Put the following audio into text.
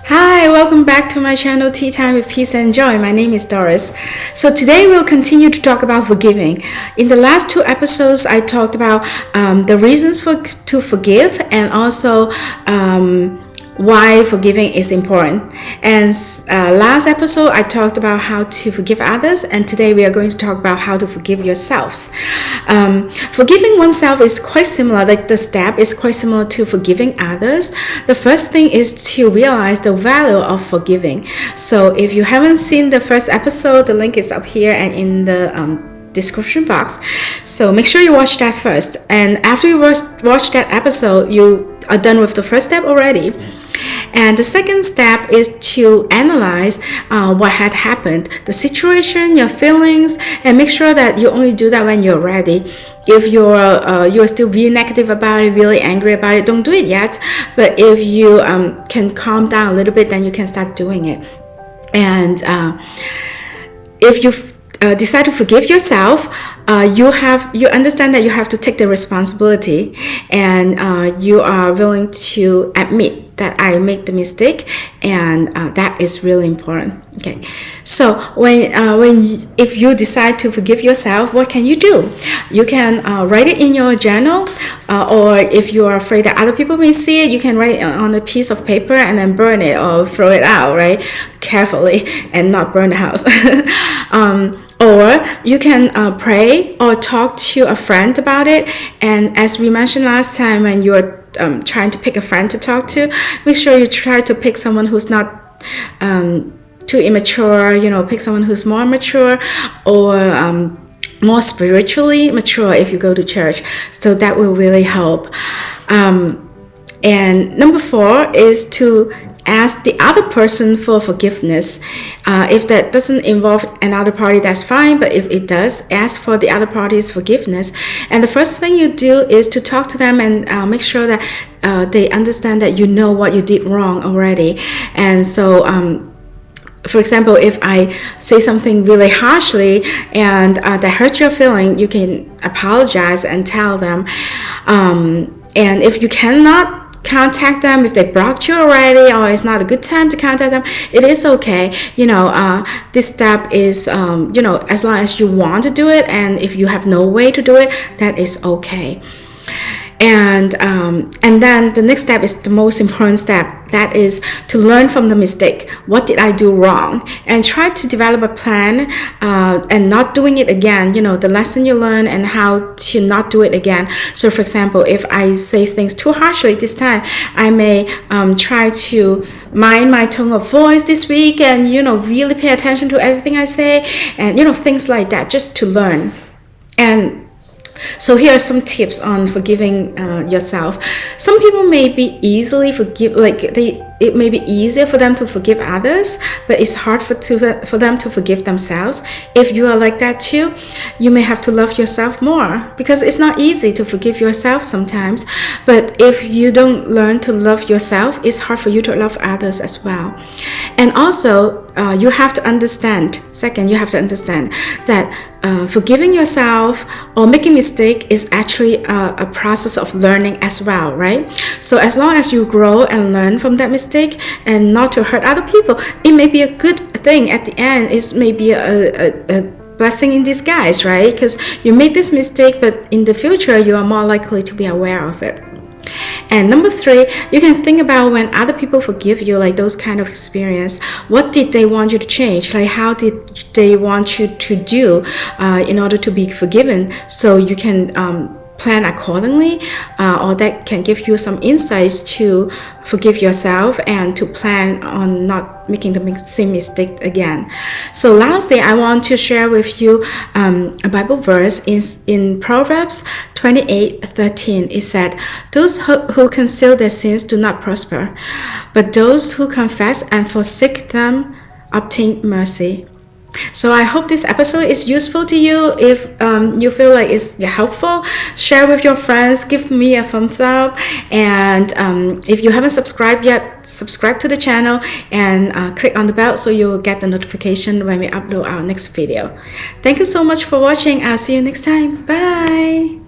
Hi, welcome back to my channel Tea Time with Peace and Joy. My name is Doris. So today we'll continue to talk about forgiving. In the last two episodes, I talked about the reasons to forgive and also why forgiving is important. And last episode, I talked about how to forgive others, and today we are going to talk about how to forgive yourselves. Forgiving oneself is quite similar, like the step is quite similar to forgiving others. The first thing is to realize the value of forgiving. So if you haven't seen the first episode, the link is up here and in the description box. So make sure you watch that first. And after you watch that episode, you are done with the first step already. And the second step is to analyze what had happened, the situation, your feelings, and make sure that you only do that when you're ready. If you're still really negative about it, really angry about it, don't do it yet. But if you can calm down a little bit, then you can start doing it. And if you decide to forgive yourself, you understand that you have to take the responsibility, and you are willing to admit that I made the mistake, and that is really important. Okay, so if you decide to forgive yourself, what can you do? You can write it in your journal, or if you are afraid that other people may see it, you can write it on a piece of paper and then burn it or throw it out, right? Carefully, and not burn the house. Or you can pray or talk to a friend about it. And as we mentioned last time, when you're trying to pick a friend to talk to, make sure you try to pick someone who's not too immature, pick someone who's more mature or more spiritually mature if you go to church. So that will really help. And number 4 is to ask the other person for forgiveness. If that doesn't involve another party, that's fine, but if it does, ask for the other party's forgiveness. And the first thing you do is to talk to them and make sure that they understand that you know what you did wrong already. And so for example, if I say something really harshly and that hurt your feeling, you can apologize and tell them. And if you cannot contact them, if they blocked you already or it's not a good time to contact them, it is okay. This step is as long as you want to do it, and if you have no way to do it, that is okay. And then the next step is the most important step. That is to learn from the mistake. What did I do wrong? And try to develop a plan and not doing it again. The lesson you learn and how to not do it again. So for example, if I say things too harshly this time, I may try to mind my tone of voice this week and really pay attention to everything I say, and things like that, just to learn. And so here are some tips on forgiving yourself. Some people may be easily forgive, it may be easier for them to forgive others, but it's hard for them to forgive themselves. If you are like that too, you may have to love yourself more, because it's not easy to forgive yourself sometimes. But if you don't learn to love yourself, it's hard for you to love others as well. And also, you have to understand, you have to understand that forgiving yourself or making mistake is actually a process of learning as well, right? So as long as you grow and learn from that mistake and not to hurt other people, it may be a good thing at the end. It may be a blessing in disguise, right? Because you made this mistake, but in the future you are more likely to be aware of it. And number 3, you can think about when other people forgive you, like those kind of experience. What did they want you to change? Like how did they want you to do in order to be forgiven? So you can plan accordingly, or that can give you some insights to forgive yourself and to plan on not making the same mistake again. So lastly, I want to share with you a Bible verse in Proverbs 28:13. It said, "Those who conceal their sins do not prosper, but those who confess and forsake them obtain mercy." So I hope this episode is useful to you. If you feel like it's helpful, share with your friends, give me a thumbs up, and if you haven't subscribed yet, subscribe to the channel and click on the bell so you'll get the notification when we upload our next video. Thank you so much for watching. I'll see you next time. Bye.